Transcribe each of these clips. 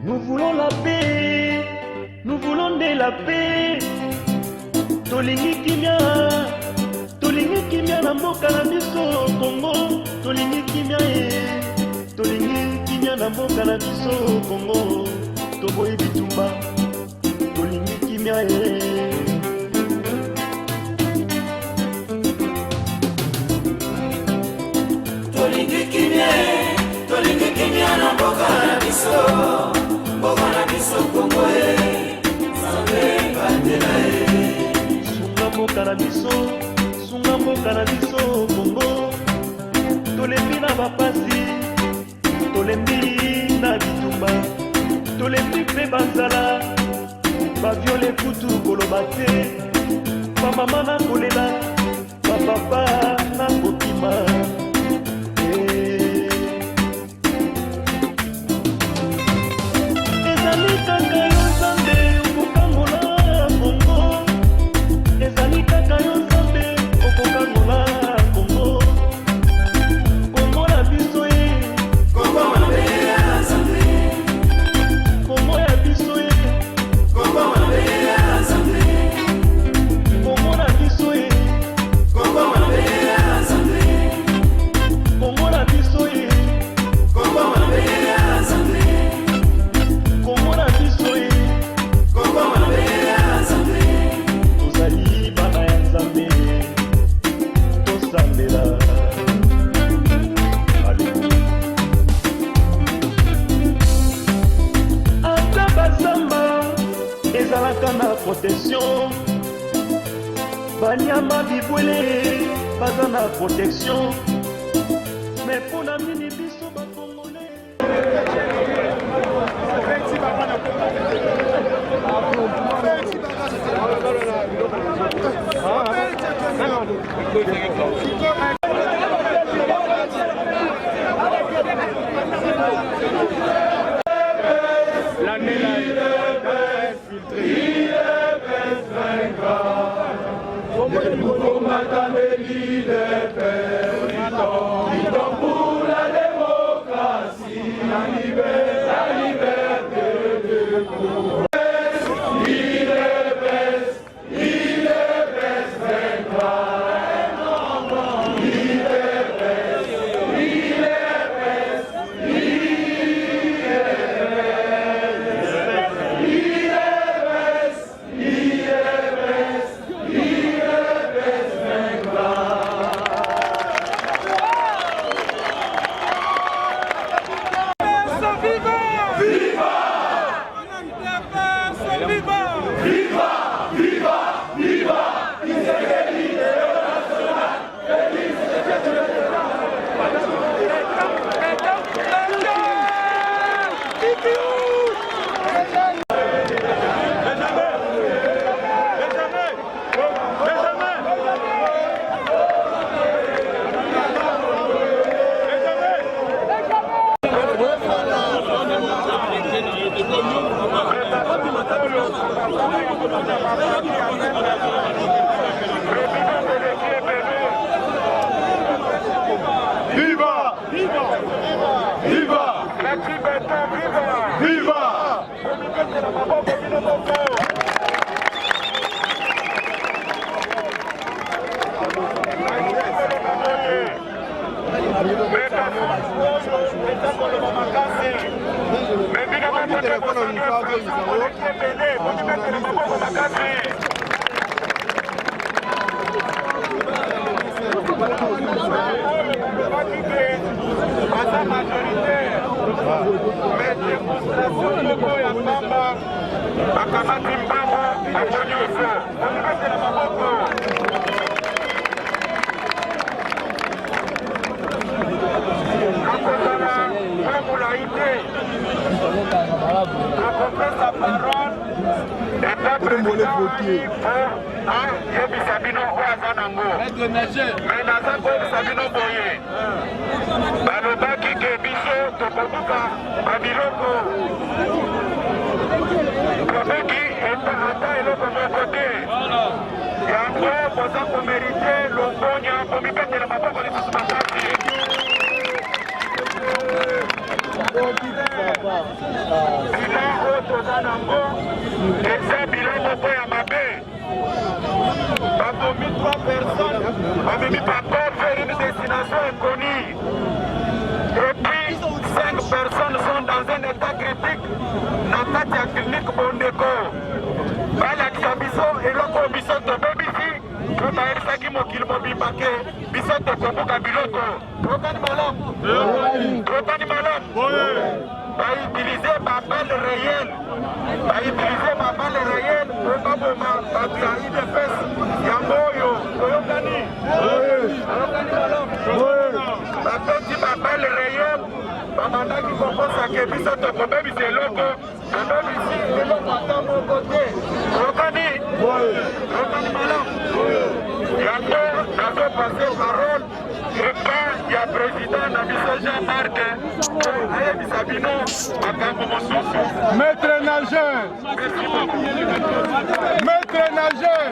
Nous voulons la paix, nous voulons de la paix. Tolingi kimia na mboka na biso Congo. Tolingi kimia na mboka na biso Congo. Toboyi bitumba, tolingi kimia Tolingi kimia na mboka na biso Congo Nzambe bandela Sunga mboka na biso Congo. Tolembi na bapasi, tolembi na bitumba, tolembi mpe banzala, baviole kutu koloba te, bamama na kolela, bapapa na kokima. Ezali kaka yo Nzambe okokangola Congo. Ezali kaka yo Nzambe okokangola Congo. Congo na biso Congo mabe ya Nzambe. Congo ya biso Congo mabe ya Nzambe. Congo na biso Congo mabe ya Nzambe. Congo na biso Congo mabe ya Nzambe. Congo na biso Congo mabe ya Nzambe. tozali bana ya Nzambe, tosambela. Ata bazamba ezalaka na protection, banyama bibwele baza na protection, me mpona nini biso bakongole l'année là pour la démocratie, la liberté de tout. Viva! Viva! Viva! Viva! Il nango eza bilan moko ya mabe babomi 3 personnes bamemi passeport vers une destination inconnue et puis 5 personnes sont dans un état critique na kati ya clinique Bondeko balakisa biso eloko biso tobebisi po bayebisaki mokili mobimba ke biso tokobuka biloko tokani malamu bautilize babale réelle po baboma bato ya UDPS yango oyo toyokani malamu bapeti babale réelle bamandaki kokosake biso tokobebisa eloko tobebisi eloko ata moko te tokani malamu yango nazopase parole epa ya président na biso Jean-Marc ayebisa bino makambo mosusu. Maître nageur. Maître nageur.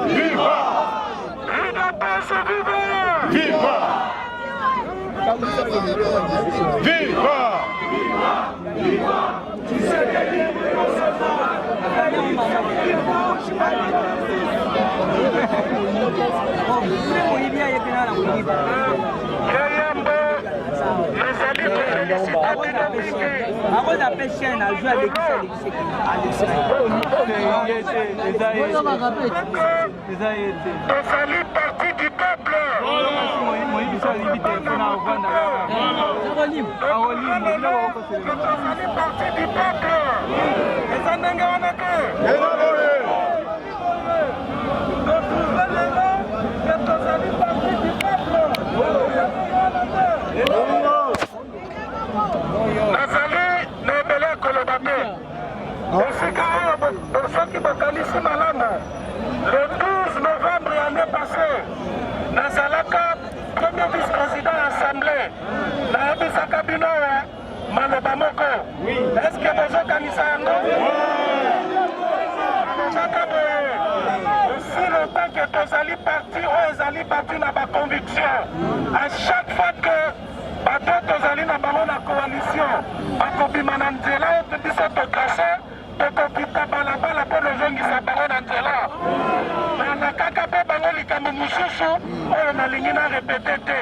Viva! Viva! Viva! Salut parti du peuple. Le 12 novembre l'année passée, Nazalaka, premier vice-président assemblée, Naebisaka Binoa, Maloba Moko. Est-ce que vous organisez un nom? Aussi longtemps que Tozali parti, Ozali parti dans ma conviction. À chaque fois que Bato Tozali n'a pas la coalition, Bakobi Manandela, Biso Tokase, Tokopita Balabala pour les gens qui s'appellent Nandela. Na kaka pe bango likambo mosusu oyo nalingi na répété te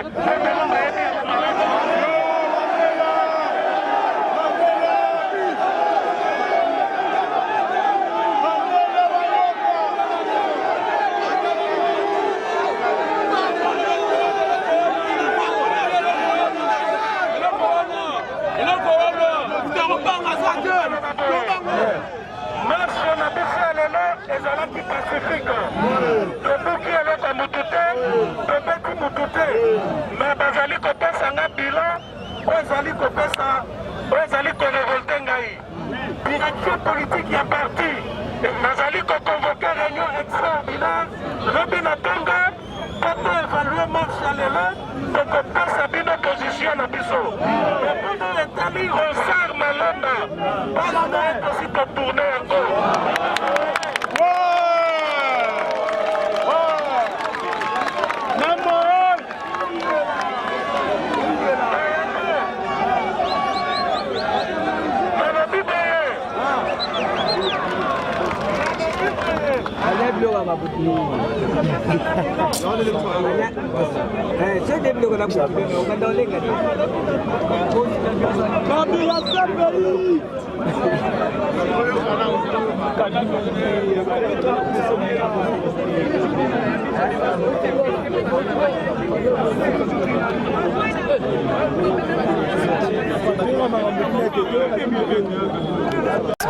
ezalaki pacifique tobuki eloko motu te tobeti motu te me bazali kopesanga bilan oyo ezali korevolte ngai direction politique ya parti nazali koconvoke réunion extraordinaire lobi na tonga poto évalue marche ya lelo tokopesa bino position na biso epona etali rosar malonda mpona ekosi kotourne yango.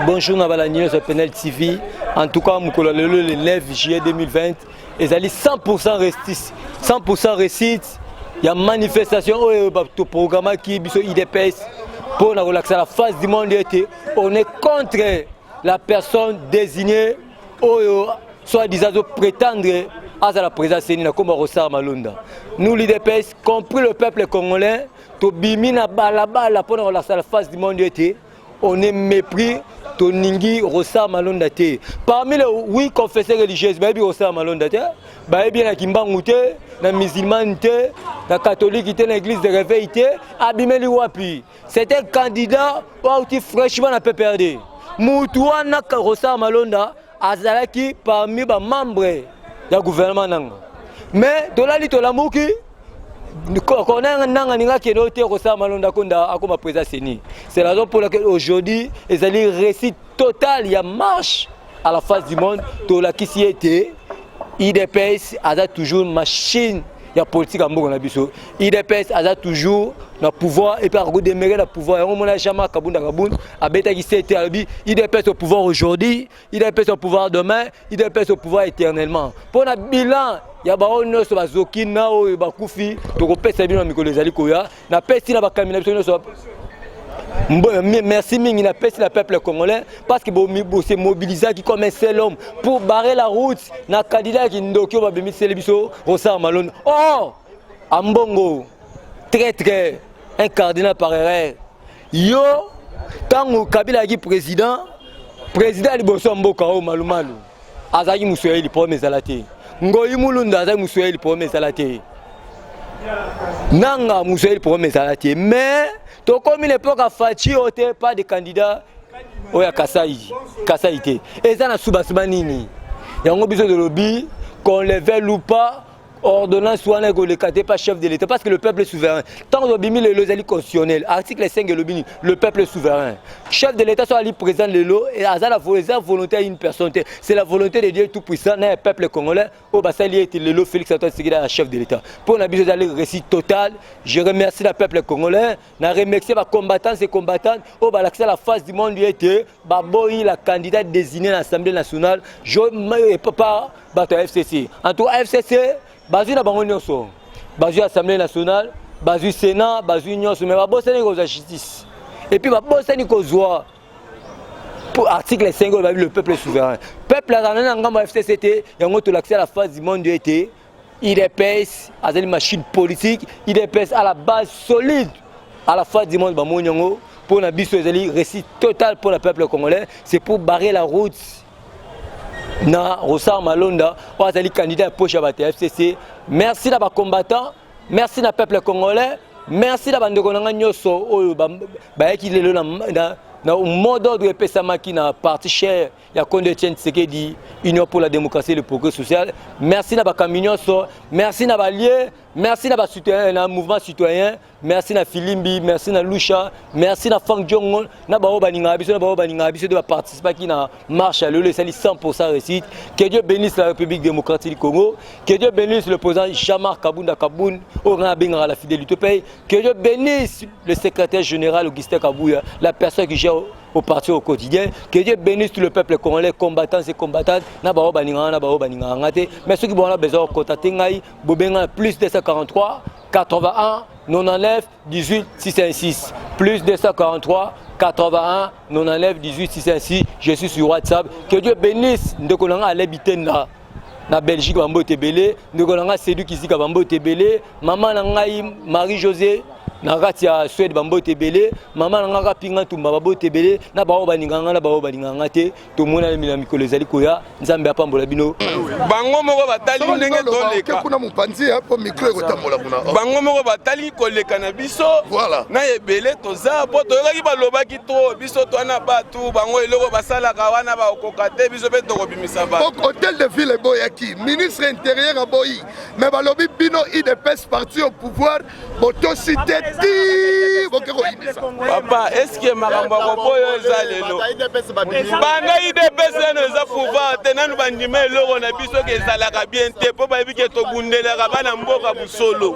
Bonjour Nabalani, sur Penel TV. En tout cas, le 9 juillet 2020, ils allaient 100% réussite. 100% réussite. Il y a une manifestation au programme qui est IDPS pour relaxer la face du monde. On est contre la personne désignée, soit disant prétendre à la présence comme Rossar Malunda. Nous, l'IDPS, compris le peuple congolais, to bimina balabala pour relaxer la face du monde. On est mépris toningi Rosa Malonda te. Parmi les 8 confesseurs religieuses, baby Rosa Malonda te, baby na kimbangu te, na musulman te, na catholique te, na église de réveil te, abimeli wapi. C'est un candidat qui fraîchement n'a pas perdu. Moutoua na Rosa Malonda azalaki parmi les membres du gouvernement nanga. Mais tolali tolamuki c'est la raison pour laquelle aujourd'hui, ils ont un récit total, il y a marche à la face du monde. Tout la qui s'y était, IDPS a toujours une machine, il y a politique à Mbogo Nabiso. IDPS a toujours le pouvoir et par contre démarrer le pouvoir. On a jamais Kabunda Kaboun, Abeta qui s'est établi. IDPS au pouvoir aujourd'hui, IDPS au pouvoir demain, IDPS au pouvoir éternellement. Pour notre bilan, il y a des gens qui ont été bakoufi, donc on peut savoir que les alikoya, na pesi na bakamina biso. Merci mingi na pesi la peuple congolais parce que c'est mobilisé qui comme un seul homme pour barrer la route na candidat qui ndokyo ba bimi biso Rosa Malonda. Oh, Ambongo, très un cardinal par erreur. Yo, tant Kabila qui président liboso mboka o malumalu. Azaki Muswahili pour mes alaté. Ngoyi Mulunda azaki Muswahili pour mes alaté. Nanga Muswahili pour mes alaté. Mais comme l'époque a Fachi, pas de candidat au Kassaïté. Et ça n'a pas nini. Il y a un besoin de lobby, qu'on le veuille ou pas, ordonnance soit le pas chef de l'État, parce que le peuple est souverain. Tant que le lozali constitutionnel, article 5 de l'OBI, le peuple est souverain. Chef de l'État soit présent de l'eau et à la volonté d'une personne. C'est la volonté de Dieu tout-puissant, le peuple congolais, au Bassali était le Félix Antoine Tshisekedi, chef de l'État. Pour la besoin d'aller récit total, je remercie le peuple congolais, je remercie les combattants et combattantes, au Balaxé la face du monde, Baboyi, la candidate désignée à l'Assemblée nationale, je ne peux pas battre FCC. En tout cas, FCC, Bazu na bango nyonso, bazu Assemblée nationale, bazu Sénat, bazu nyonso, mais babosani ko za justice. Et puis babosani ko zwa pour article 5 le peuple est souverain. Peuple a dans ngamba FCCT, yango to l'accès à la phase du monde été, IDPS a une machine politique, IDPS à la base solide à la phase du monde ba monyango pour na biso ezali récit total pour le peuple congolais, c'est pour barrer la route. Na Rosa Malonda, les candidats pour la FCC. Merci à combattants, merci à peuple congolais, merci à Bandekonanga Nyoso, qui est dans le mot d'ordre de Pessamaki, dans parti cher, il y a Condé Tshisekedi, Union pour la démocratie et le progrès social. Merci à Kaminyoso, merci à Balié, merci à mouvement citoyen, merci à Filimbi, merci à Lusha, merci à Fang Djongon, na Bao Baninga Abiso de participer qui na marche à l'eau, c'est 100% réussite. Que Dieu bénisse la République démocratique du Congo, que Dieu bénisse le président Jamar Kabunda Kaboun, au Benga la fidélité pays, que Dieu bénisse le secrétaire général Augustin Kabouya, la personne qui gère au parti au quotidien, que Dieu bénisse tout le peuple congolais, combattants et combattantes, na Bao Baninga, mais ceux qui ont besoin de contacter Ngaï, Bobenga plus 243 81 99 18 616 plus 243 81 99 18 616. Je suis sur WhatsApp. Que Dieu bénisse Ndekolanga Alebitenda na Belgique Bambo Tebele, Ndekolanga Sédu Kisika Bambo Tebele, maman Nangaï Marie-Josée Nakati ya Suède Bambo Tebele, maman Nanga Pinga Tumba Bambo Tebele, na Bao Baninganga na Bao Baninganga te, to mona mina mikolo ezali koya, Nzambe apambola bino. Bango moko batali ndenge toleka. Kuna mupanzi hapo micro ekotambola kuna. Bango moko batali koleka na biso. Voilà. Na ebele toza po toyaki balobaki to biso to na batu bango eloko basala kawana ba okokate biso pe tokobimisa ba. Hôtel de ville boyaki, ministre intérieur aboyi, mais balobi bino IDPS parti au pouvoir, boto cité Papa, est-ce que makambo kopoyo eza lelo? Bana IDPS eza pouvoir tenanu bandima eloko na biso ke ezalaka bien te po ba bike to bundelaka bana mboka busolo.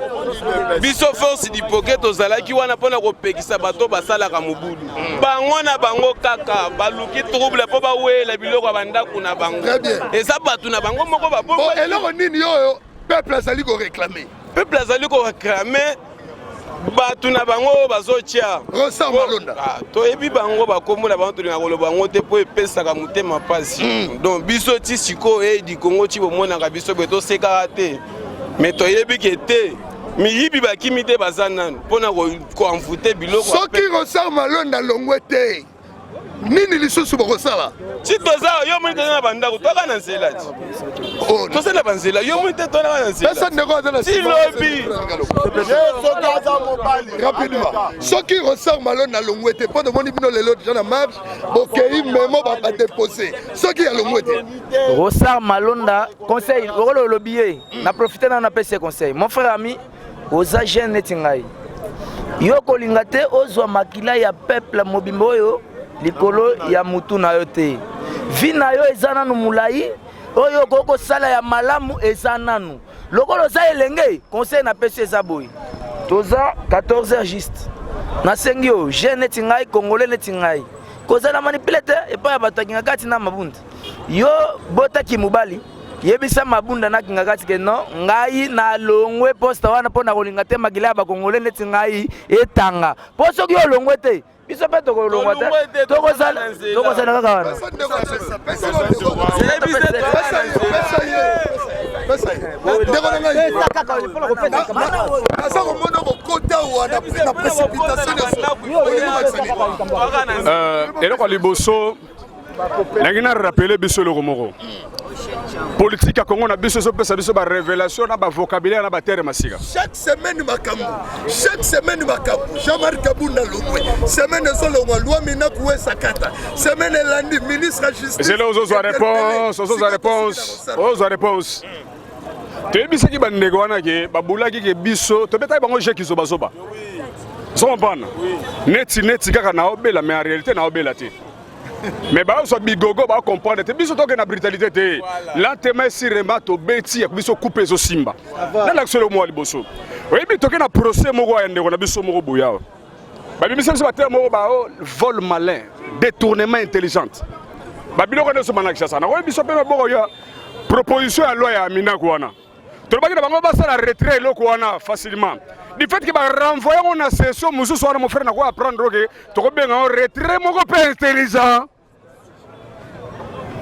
Biso force dipoke tozalaki wana pona kopekisa bato basalaka mobulu. Bango na bango kaka baluki trouble po ba wela biloko bandako na bango. Eza batu na bango moko ba bo. Eloko nini yo peuple azali ko réclamer? Peuple azali ko réclamer batu na bango bazotia Rosa Malonda to ebi bango bakombo na bango tolinga koloba bango te po epesaka motema pasi donc biso ti siko di Congo ti bomonaka biso beto sekaka te mais toyebi ke te miyibi bakimi te baza nanu mpona koamvute biloko soki Rosa Malonda longwe te nini lisusu bokosala si toza yo moni toza na bandako toka na nzela ti toza na banzela yo moni te toza na nzela pesa ndeko aza na si lobi rapidement soki ressort malo na longwete mpo tomoni bino lelo déjà na marche bokei memo badepose soki ya longwete Rosar Malonda conseil okolo lobiye na profiter na pese conseil mon frère ami oza jeune netingai yo kolinga te ozwa makila ya peuple mobimbo oyo likolo ya mutu na yo te vi na yo eza nanu mulai oyo koko sala ya malamu eza nanu lokolo za elenge conseil na pese eza boy toza 14h juste na sengi yo jeune netingai congolais netingai kozala manipulate epa ya batakinga kati na mabunda yo botaki mobali yebisa mabunda na kinga kati ke no ngai na longwe posta wana pona kolinga te makila ba kongole neti ngai etanga poso ki olongwe te biso pe to kolongwa te to kozala kaka wana eloko liboso nangi na rappeler biso eloko moko politique à Congo na biso so pesa biso ba révélation na ba vocabulaire na ba terre masika chaque semaine makambo Jean-Marc Kabunda longwe semaine solo loi mina kuwe sakata semaine lundi ministre justice c'est là aux réponse te bisa ki bandeko wana ke babulaki ke biso to beta bango je ki zoba zoba so mpana neti kaka na obela mais en réalité na obela te mais ba so bigogo ba comprendre te biso to ke na brutalité te lentement sirema to beti biso couper zo simba na l'action le mo liboso oui bi to ke na procès moko ya ndeko na biso moko boya ba bi biso ba terme moko ba vol malin détournement intelligent ba biloko ne so manakisha sana oui biso pe moko ya proposition ya loi ya Amina kwana to ba ke bango ba sala retrait loko wana facilement du fait que ba renvoyer on a session musu so mon frère na ko apprendre que to ko benga on retrait moko pe intelligent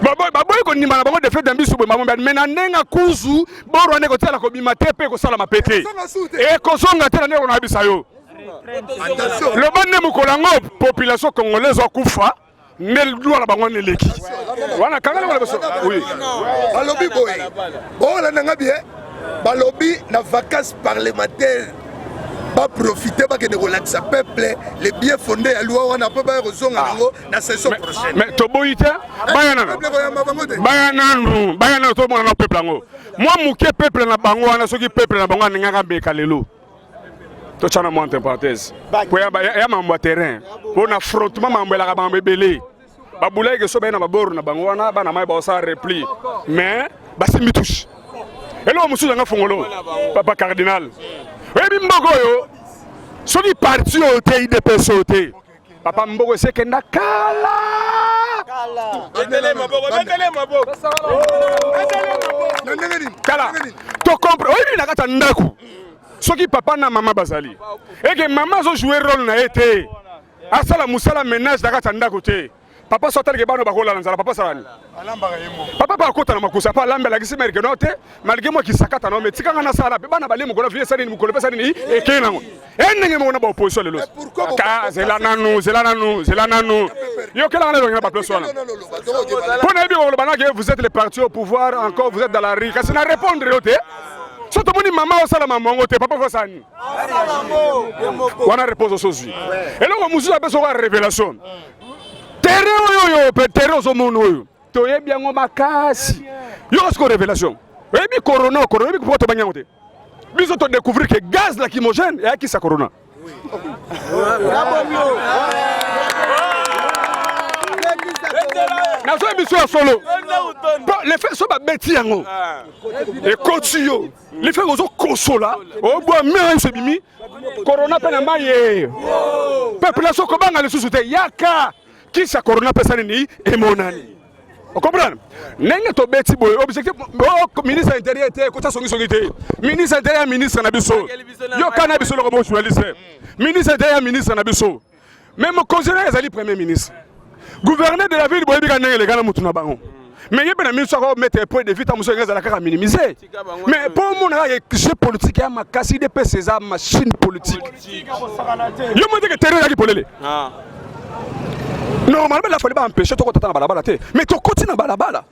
baboy ko ndima na bango de fait d'ambisu bo mambo mais na nenga kuzu boro ne ko tala ko bimate pe ko sala mapete e ko songa tela ne na bisa yo le bonne mukolango population congolaise okufa nel doit bango ne leki wana kangala wala beso oui balobi boy bola nanga bien balobi na vacances parlementaires ba profiter ba que de relaxer peuple les bien fondés à loi on a pas ba rezonga nango na session prochaine mais to boyita bayana to mona na peuple ngo moi muke peuple na bango wana soki peuple na bango ngaka beka lelo to chana mo entre parenthèse po ya mambo terrain po na affrontement mambo la ba mbele ba bulay ke so ba na ba boru na bango wana ba na mai ba sa repli mais ba simbi touche elo musu nga fongolo papa cardinal ebi mboko yo soki parti o te IDPS o te papa mboko se ke nakala kala to comprendre oyebi na kata ndako soki papa na mama bazali eke mama zo jouer rôle na ete asala musala ménage na kata ndako te papa sotali ke bano bakola nzala papa salani papa ba kota na makusa pa lambela kisi merke note malgré moi qui sakata no metika ngana sala pe bana bale mukolo vie sani mukolo pesa ni ekena ngo enenge mo na ba opposition lelo ka zela nanu yo kala ngana ngana ba place wana pour na bi ko bana que vous êtes les partis au pouvoir encore vous êtes dans la rue kasi na répondre yote soto moni mama o sala mamongo te papa fosani wana repose sozi eloko musu abeso ko révélation terre au monde oyo toyebi yango makasi yo ko révélation oyebi corona oyebi ko to banyango te biso to découvrir que gaz lacrymogène et qui sa corona na so biso solo les faits so ba beti yango et kotio les faits ozo consola o bo mais se bimi corona pe na maye population ko banga le susute yaka qui sa corona personne ni emonani on comprend nenge to beti boy objectif ministre intérieur te ko ta songi te ministre intérieur ministre na biso yo kana biso le robot journaliste ministre intérieur ministre na biso même conseiller ezali premier ministre gouverneur de la ville boy bika nenge le kana mutu na bango mais yebe na ministre ko mettre point de vue ta muso ngeza la kaka minimiser mais pour mon na jeu politique ya makasi de pesa machine politique yo mo te que terrain ya ki polele Normalement, il fallait pas empêcher toi de balabala. Mais tu continues à balabala.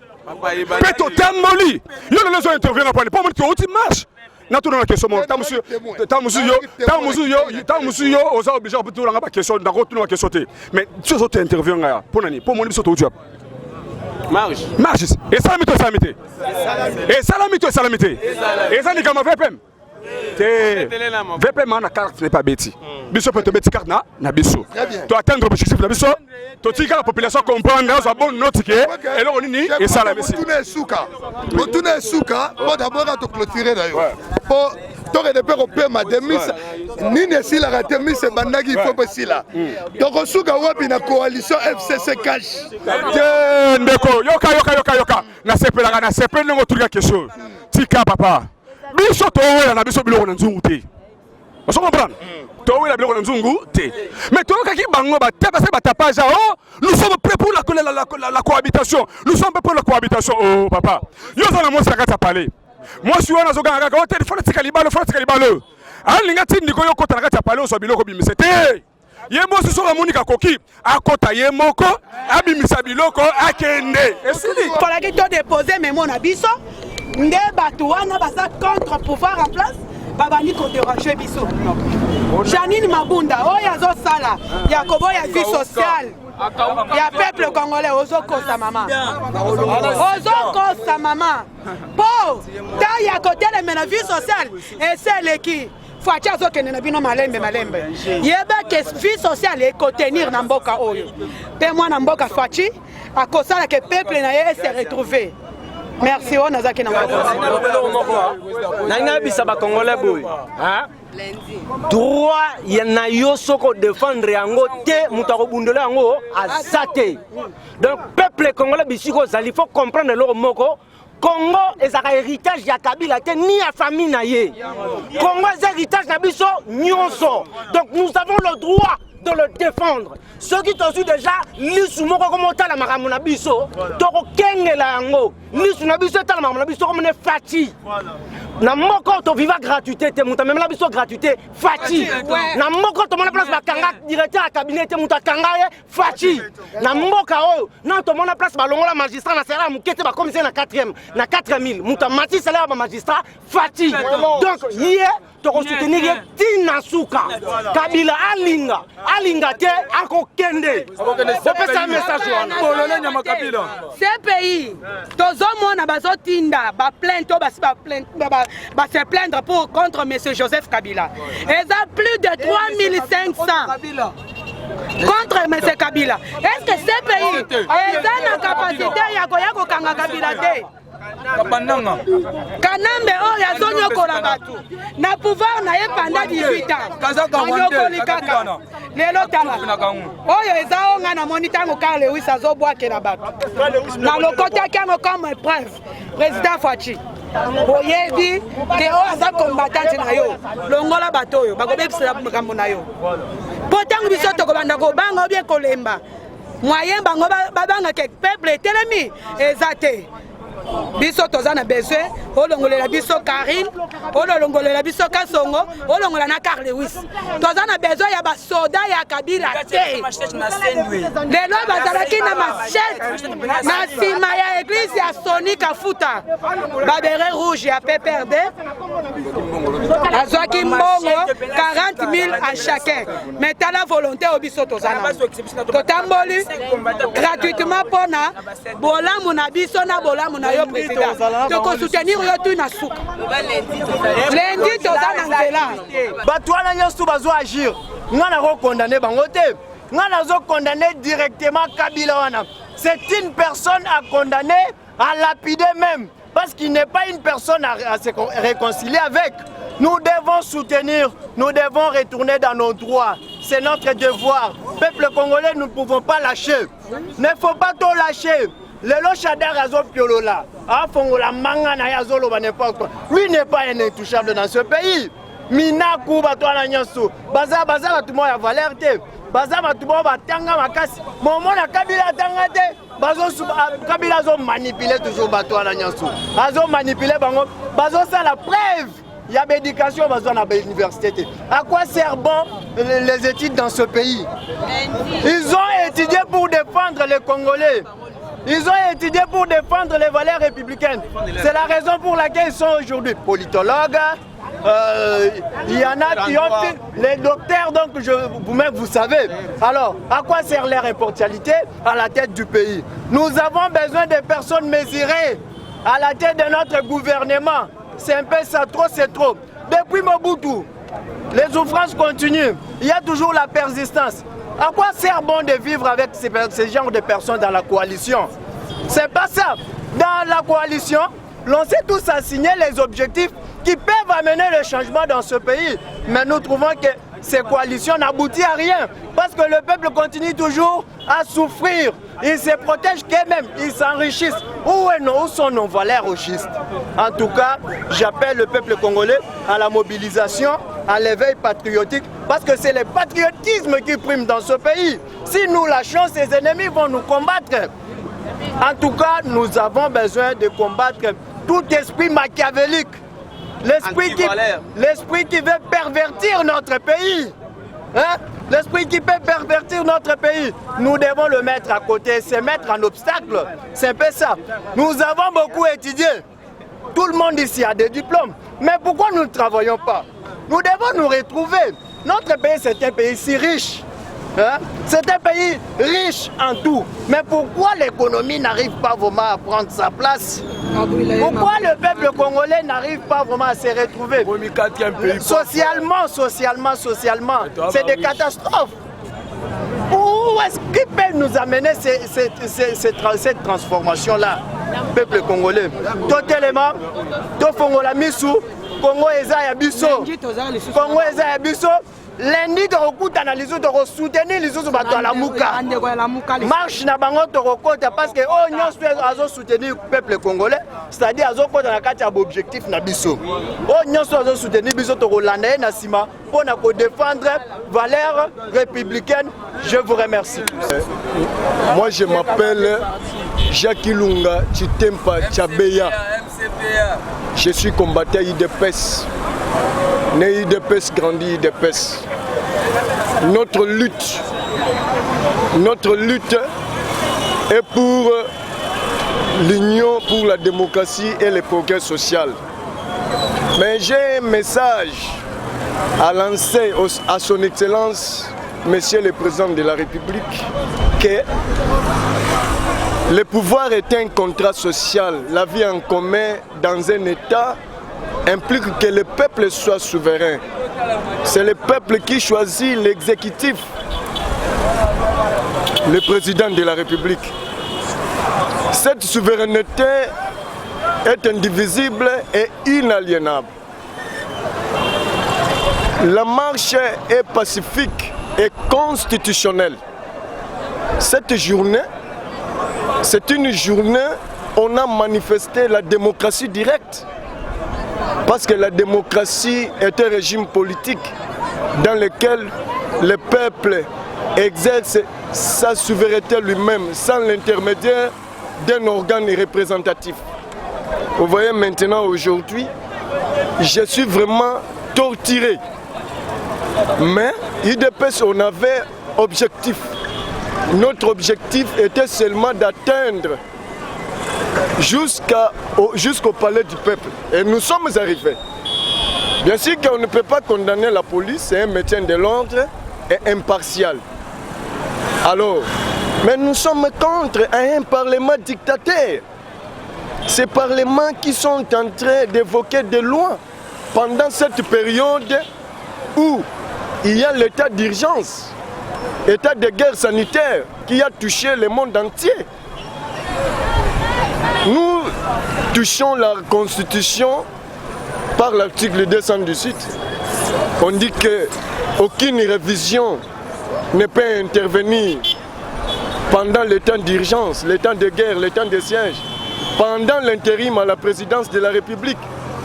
Mais tu t'es molli. Il y a les gens intervenant pour les pommes qui ont dit marche. Na tout dans la question monsieur yo oza obligé à tout dans la question dans la question mais tu autres intervenants pour nani pour mon biso to job marche et ça la mito et ça ni comme VPM VPM na carte n'est pas bêti biso peut te bêti carte na biso tu atteindre l'objectif na biso to tika la population comprendre ça bonne note que et là on ni et ça la merci Retourner souka pour d'abord à te clôturer d'ailleurs pour tore de père au père ma demis nini si la demis c'est bandagi il faut pas si là donc souka wapi na coalition FCC cash ndeko yoka na sepela ngo truc quelque chose tika papa biso to wela na biso biloko na nzungu te on comprend to wela biloko na nzungu te mais to yoka ki bango ba te passer ba tapage oh nous sommes prêts pour la cohabitation nous sommes prêts pour la cohabitation oh papa yo za na mosi akata parler moi je suis on a zoganga ka hotel faut tika libalo alinga tindi ko yoko tana kata parler so biloko bimise te yembo si so monika koki akota yemoko abimisa biloko akende esili pour la question déposer mais mon abiso nde bato wana baza contre pouvoir en place babani ko déranger biso Janine Mabunda oyo azosala ya koboya vie sociale ya peuple congolais ozokosa mama po ta ya kotelemela vie sociale eseleki Fachi azokende na bino malembe yeba ke vie sociale ekotenir na mboka oyo pe mwana mboka Fachi akosala ke peuple na ye se retrouver. Merci, on a zaki na nanga bisa ba congolais boy droit ya na yo soko défendre yango te mutako bundela yango azate donc peuple congolais bisiko zali faut comprendre le moko Congo est un héritage ya Kabila te ni à famille na ye Congo est un héritage na biso nyonso donc nous avons le droit de le défendre. Ceux qui t'ont su déjà, l'issue moko comme la maramuna biso, toko kengela yango, l'issue na biso ta la maramuna biso comme ne fati. Na moko to viva gratuité te muta même la biso gratuité fati. Na moko to mona place ba kanga directeur à cabinet te muta kanga fati. Na mboka o, na to mona place ba longola magistrat na sera mukete ba commissaire na 4e, na 4000, muta mati salaire ba magistrat fati. Donc hier to soutenir Tina Suka. Kabila alinga te akokende. C'est un message ce pays tozomona bazotinda ba plainte ba se plaindre pour contre monsieur Joseph Kabila. Ils ont plus de 3500 contre monsieur Kabila. Est-ce que ce pays est en capacité ya kanga Kabila te? Kanambe oyo azonyokola bato na pouvoir na ye pendant 18 ans anyokoli kaka lelo tala oyo eza onga na moni ntango Carl Lewis azobwakela bato na lokotaki yango comme preuve président Fachi oyebi ke oyo aza combattante na yo longola bato oyo bakobebisela makambo na yo mpo ntango biso tokobanda kobanga obie kolemba moyen bango babanga ke peuple etelemi eza te biso tozana besoin olongolela biso Karine olongolela biso Kasongo olongola na Carl Lewis tozana besoin ya basoda ya Kabila te lelo bazalaki na machette na sima ya église ya Soni Kafuta babere rouge ya PPRD azwaki mbongo 40 000 à chacun mais tala volonté obiso tozana totamboli gratuitement pona bolamu na biso na bolamu na yo président de soutenir yo tout na souka lundi tozana nzela bato wana nyonso bazo agir nga na condamner bango te nga nazo condamner directement Kabila wana c'est une personne à condamner à lapider même parce qu'il n'est pas une personne à se réconcilier avec. Nous devons soutenir, nous devons retourner dans nos droits. C'est notre devoir. Peuple congolais, nous ne pouvons pas lâcher. Il ne faut pas tout lâcher. Le Lochadar Azo Piolola, Afongola Mangana Yazolo, n'importe quoi. Lui n'est pas un intouchable dans ce pays. Minaku Batouana Nyansu, Baza Baza, tout le monde a valeur. Baza tout le monde a tanga makasi. Moment la Kabila tangate. Kabila a manipulé toujours Batouana Nyansu. Azo manipulé Bango. Bazo ça la preuve. il y a l'éducation besoin à l'université. À quoi sert bon les études dans ce pays? Ils ont étudié pour défendre les Congolais. Ils ont étudié pour défendre les valeurs républicaines. C'est la raison pour laquelle ils sont aujourd'hui politologues. Il y en a qui ont fait les docteurs, donc vous-même vous savez. Alors, à quoi sert leur impartialité à la tête du pays? Nous avons besoin de personnes mesurées à la tête de notre gouvernement. C'est un peu ça, trop c'est trop. Depuis Mobutu, les souffrances continuent. Il y a toujours la persistance. À quoi sert bon de vivre avec ces genres de personnes dans la coalition? C'est pas ça. Dans la coalition, l'on s'est tous assigné les objectifs qui peuvent amener le changement dans ce pays. Mais nous trouvons que ces coalitions n'aboutissent à rien. Parce que le peuple continue toujours à souffrir. Ils se protègent qu'eux-mêmes, ils s'enrichissent. Où sont nos valeurs au juste? En tout cas, j'appelle le peuple congolais à la mobilisation, à l'éveil patriotique, parce que c'est le patriotisme qui prime dans ce pays. Si nous lâchons, ces ennemis vont nous combattre. En tout cas, nous avons besoin de combattre tout esprit machiavélique. L'esprit qui veut pervertir notre pays. Hein? L'esprit qui peut pervertir notre pays. Nous devons le mettre à côté, se mettre en obstacle. C'est un peu ça. Nous avons beaucoup étudié. Tout le monde ici a des diplômes. Mais pourquoi nous ne travaillons pas? Nous devons nous retrouver. Notre pays, c'est un pays si riche. Hein? C'est un pays riche en tout. Mais pourquoi l'économie n'arrive pas vraiment à prendre sa place? Pourquoi le peuple congolais n'arrive pas vraiment à se retrouver? Socialement, c'est des catastrophes. Où est-ce qu'il peut nous amener cette transformation-là, peuple congolais? Totalement, Tofongola Missou, Congo Eza Yabiso, Congo Eza Yabiso. Lundi, tu as soutenir les autres à la Mouka. Marche na bango to parce que nous soutenir le peuple congolais, c'est-à-dire qu'ils ont un objectif na biso. Nous soutenir biso to Holandais na sima pour défendre les valeurs républicaines. Je vous remercie. Moi je m'appelle Jacques Ilunga Chitempa Tchabeya. Je suis combattant IDPS. Né IDPS, grandi IDPS. Notre lutte est pour l'union, pour la démocratie et le progrès social. Mais j'ai un message à lancer à son Excellence, Monsieur le Président de la République, que le pouvoir est un contrat social. La vie en commun dans un État implique que le peuple soit souverain. C'est le peuple qui choisit l'exécutif, le président de la République. Cette souveraineté est indivisible et inaliénable. La marche est pacifique et constitutionnelle. Cette journée, c'est une journée où on a manifesté la démocratie directe. Parce que la démocratie est un régime politique dans lequel le peuple exerce sa souveraineté lui-même sans l'intermédiaire d'un organe représentatif. Vous voyez maintenant aujourd'hui, je suis vraiment torturé. Mais IDPS, on avait objectif. Notre objectif était seulement d'atteindre jusqu'au palais du peuple. Et nous sommes arrivés. Bien sûr qu'on ne peut pas condamner la police, c'est un maintien de l'ordre et impartial. Alors, mais nous sommes contre un parlement dictateur. Ces parlements qui sont en train d'évoquer des lois pendant cette période où il y a l'état d'urgence, état de guerre sanitaire qui a touché le monde entier. Nous touchons la Constitution par l'article 218. On dit qu'aucune révision ne peut intervenir pendant le temps d'urgence, le temps de guerre, le temps de siège, pendant l'intérim à la présidence de la République.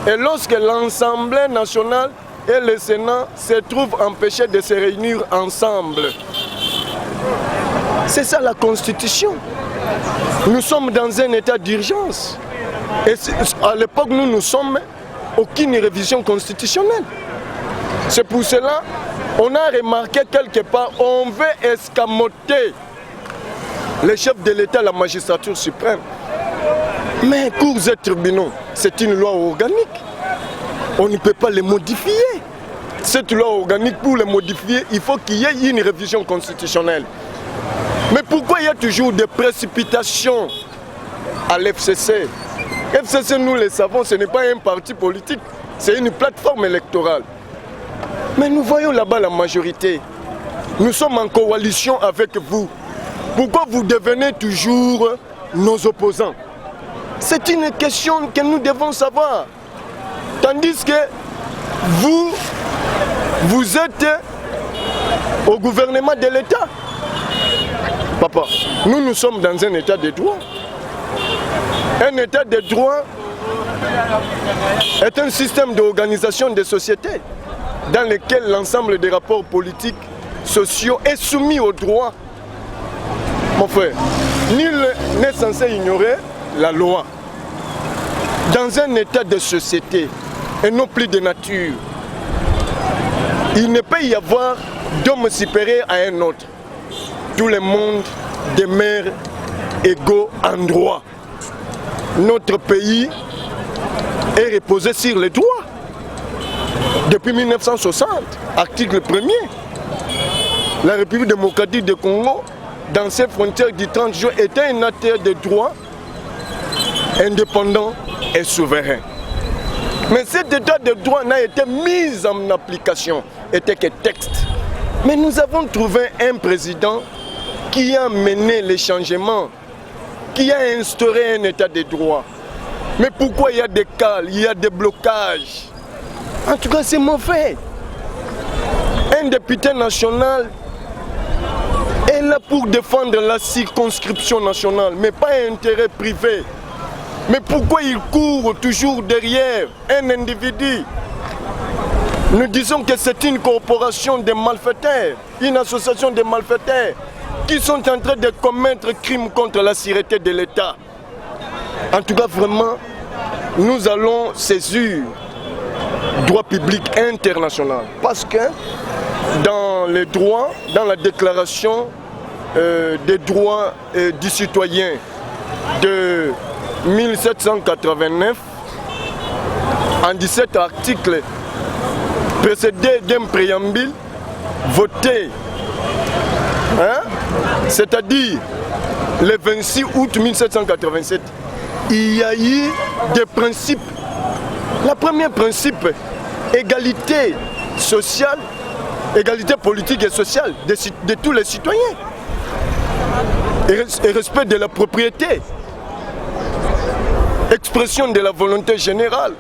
Et lorsque l'Assemblée nationale et le Sénat se trouvent empêchés de se réunir ensemble. C'est ça la Constitution. Nous sommes dans un état d'urgence. Et à l'époque, nous sommes aucune révision constitutionnelle. C'est pour cela on a remarqué quelque part, on veut escamoter les chefs de l'État, la magistrature suprême. Mais cours et tribunaux, c'est une loi organique. On ne peut pas les modifier. Cette loi organique, pour les modifier, il faut qu'il y ait une révision constitutionnelle. Mais pourquoi il y a toujours des précipitations à l'FCC? FCC, nous le savons, ce n'est pas un parti politique, c'est une plateforme électorale. Mais nous voyons là-bas la majorité. Nous sommes en coalition avec vous. Pourquoi vous devenez toujours nos opposants? C'est une question que nous devons savoir. Tandis que vous êtes au gouvernement de l'État. Papa, nous sommes dans un état de droit. Un état de droit est un système d'organisation des sociétés dans lequel l'ensemble des rapports politiques, sociaux est soumis au droit. Mon frère, nul n'est censé ignorer la loi. Dans un état de société et non plus de nature, il ne peut y avoir d'homme supérieur à un autre. Tout le monde demeure égaux en droit. Notre pays est reposé sur les droits. Depuis 1960, article 1er, la République démocratique du Congo, dans ses frontières du 30 juin, était un acteur de droit indépendant et souverain. Mais cet état de droit n'a été mis en application, était que texte. Mais nous avons trouvé un président qui a mené les changements, qui a instauré un état de droit. Mais pourquoi il y a des cales, il y a des blocages? En tout cas, c'est mauvais. Un député national est là pour défendre la circonscription nationale, mais pas un intérêt privé. Mais pourquoi il court toujours derrière un individu? Nous disons que c'est une corporation de malfaiteurs, une association de malfaiteurs qui sont en train de commettre crimes contre la sûreté de l'État. En tout cas, vraiment, nous allons saisir droit public international. Parce que dans les droits, dans la déclaration des droits du citoyen de 1789, en 17 articles précédés d'un préambule voté, c'est-à-dire le 26 août 1787, il y a eu des principes. Le premier principe, égalité sociale, égalité politique et sociale de tous les citoyens. Et respect de la propriété. Expression de la volonté générale.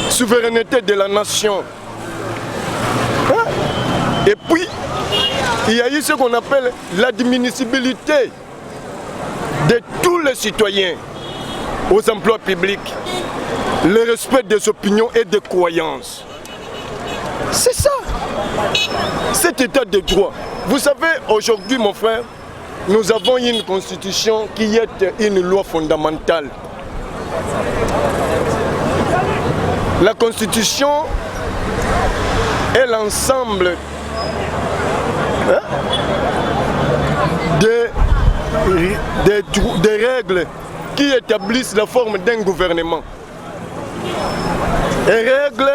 Souveraineté de la nation. Et puis, il y a eu ce qu'on appelle l'admissibilité de tous les citoyens aux emplois publics. Le respect des opinions et des croyances. C'est ça, cet état de droit. Vous savez, aujourd'hui, mon frère, nous avons une constitution qui est une loi fondamentale. La constitution est l'ensemble des règles qui établissent la forme d'un gouvernement. Et règle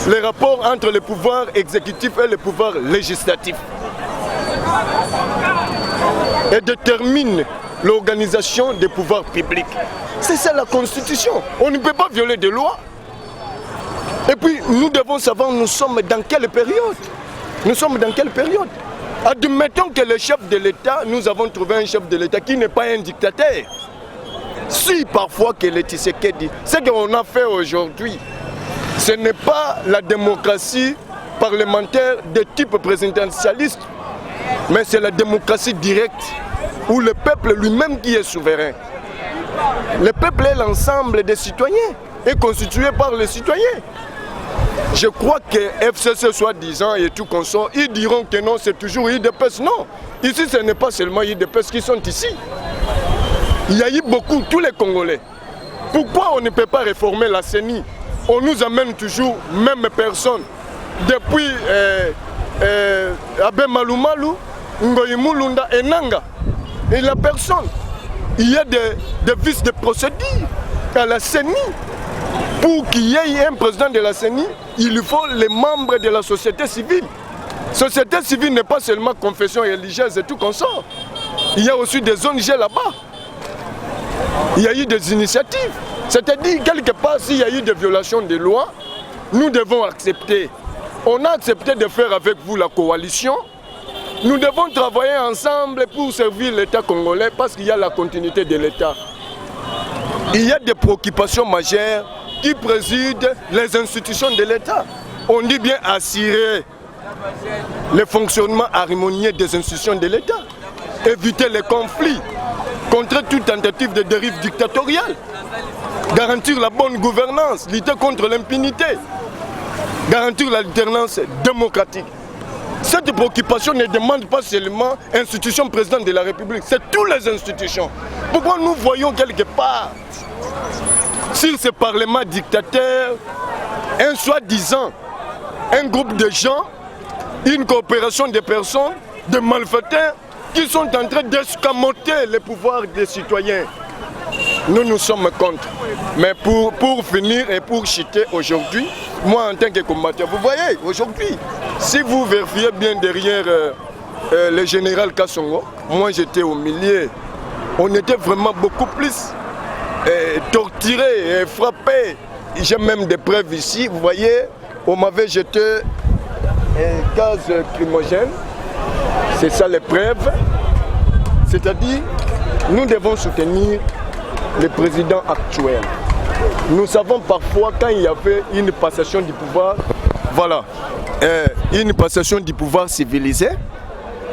les rapports entre le pouvoir exécutif et le pouvoir législatif. Et détermine l'organisation des pouvoirs publics. C'est ça la Constitution. On ne peut pas violer des lois. Et puis nous devons savoir nous sommes dans quelle période. Nous sommes dans quelle période. Admettons que le chef de l'État, nous avons trouvé un chef de l'État qui n'est pas un dictateur. Si parfois que le Tshisekedi, ce qu'on a fait aujourd'hui, ce n'est pas la démocratie parlementaire de type présidentialiste, mais c'est la démocratie directe, où le peuple lui-même qui est souverain. Le peuple est l'ensemble des citoyens, est constitué par les citoyens. Je crois que FCC soi-disant et tout consort, ils diront que non, c'est toujours UDPS. Non, ici ce n'est pas seulement UDPS qui sont ici. Il y a eu beaucoup, tous les Congolais. Pourquoi on ne peut pas réformer la CENI? On nous amène toujours même personne. Depuis Abe Malumalu, Ngoyi Mulunda et Nanga. Et la personne. Il y a des vices de procédure à la CENI. Pour qu'il y ait un président de la CENI, il faut les membres de la société civile. Société civile n'est pas seulement confession religieuse et tout comme ça. Il y a aussi des ONG là-bas. Il y a eu des initiatives. C'est-à-dire, quelque part, s'il y a eu des violations des lois, nous devons accepter. On a accepté de faire avec vous la coalition. Nous devons travailler ensemble pour servir l'État congolais parce qu'il y a la continuité de l'État. Il y a des préoccupations majeures qui président les institutions de l'État. On dit bien assurer le fonctionnement harmonieux des institutions de l'État, éviter les conflits, contrer toute tentative de dérive dictatoriale, garantir la bonne gouvernance, lutter contre l'impunité, garantir l'alternance démocratique. Cette préoccupation ne demande pas seulement l'institution présidente de la République, c'est toutes les institutions. Pourquoi nous voyons quelque part sur ce parlement dictateur un soi-disant, un groupe de gens, une coopération de personnes, de malfaiteurs qui sont en train d'escamoter les pouvoirs des citoyens. Nous sommes contre. Mais pour finir et pour chuter aujourd'hui, moi en tant que combattant, vous voyez, aujourd'hui, si vous vérifiez bien derrière le général Kassongo, moi j'étais au milieu, on était vraiment beaucoup plus torturés et frappés. J'ai même des preuves ici, vous voyez, on m'avait jeté un gaz lacrymogène, c'est ça les preuves. C'est-à-dire, nous devons soutenir le président actuel. Nous savons parfois quand il y avait une passation du pouvoir, voilà, une passation du pouvoir civilisé,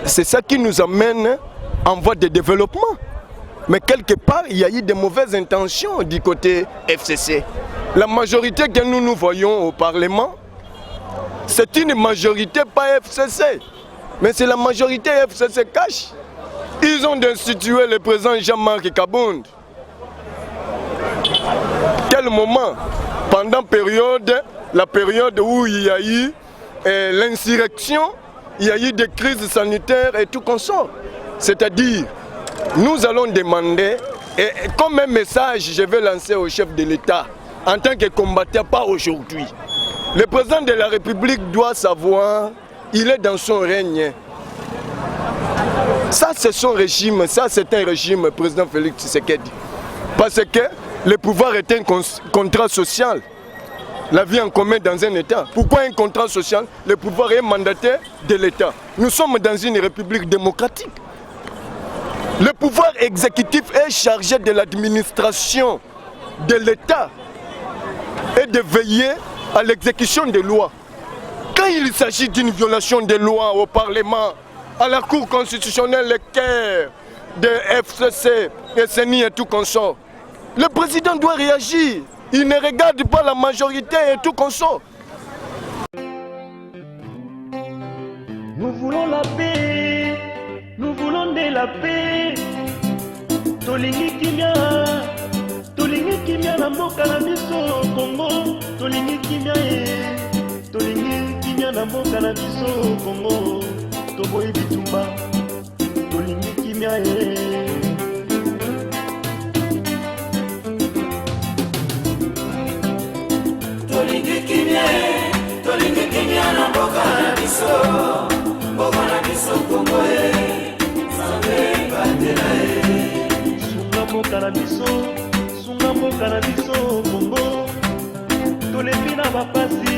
c'est ça qui nous amène en voie de développement. Mais quelque part, il y a eu de mauvaises intentions du côté FCC. La majorité que nous voyons au Parlement, c'est une majorité pas FCC, mais c'est la majorité FCC cache. Ils ont institué le président Jean-Marc Kabound. Quel moment? Pendant la période où il y a eu l'insurrection, il y a eu des crises sanitaires et tout comme ça. C'est-à-dire, nous allons demander, et comme un message, je vais lancer au chef de l'État, en tant que combattant, pas aujourd'hui. Le président de la République doit savoir, il est dans son règne. Ça, c'est son régime, ça, c'est un régime, président Félix Tshisekedi. Parce que le pouvoir est un contrat social. La vie en commun dans un État. Pourquoi un contrat social? Le pouvoir est mandataire de l'État. Nous sommes dans une république démocratique. Le pouvoir exécutif est chargé de l'administration de l'État et de veiller à l'exécution des lois. Quand il s'agit d'une violation des lois au Parlement, à la Cour constitutionnelle, le cœur de FCC, SNI et tout consort, le président doit réagir. Il ne regarde pas la majorité et tout consort. Nous voulons la paix, nous voulons de la paix. Tolingi kimia na mboka na biso Congo. Tolingi kimia na mboka na biso Congo. Toboyi bitumba, tolingi kimia Tolingi kimia na mboka na biso Congo Sange bandela Sunga mboka na biso Congo. Tolembi na bapasi,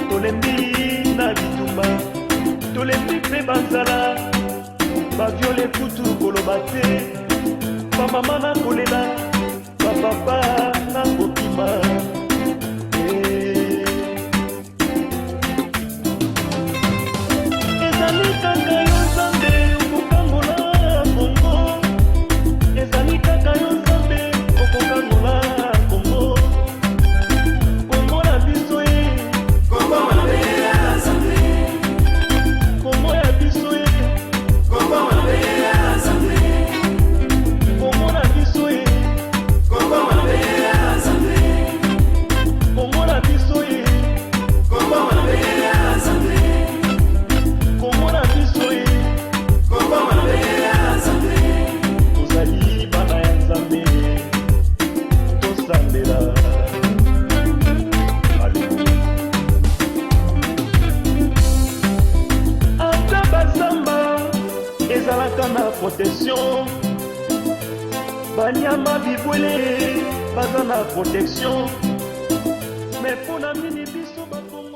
tolembi na bitumba, tolembi mpe banzala, baviole kutu koloba te, bamama na kolela, bapapa na kokima. Ezali kaka yo Nzambe okokangola Congo. Ezali kaka yo Nzambe okokangola Congo. Congo na biso Congo mabe ya Nzambe. Congo ya biso Congo mabe ya Nzambe. Congo na biso bandela ata bazamba ezalaka na protection banyama bibwele baza na protection mais mpona mini biso bakongo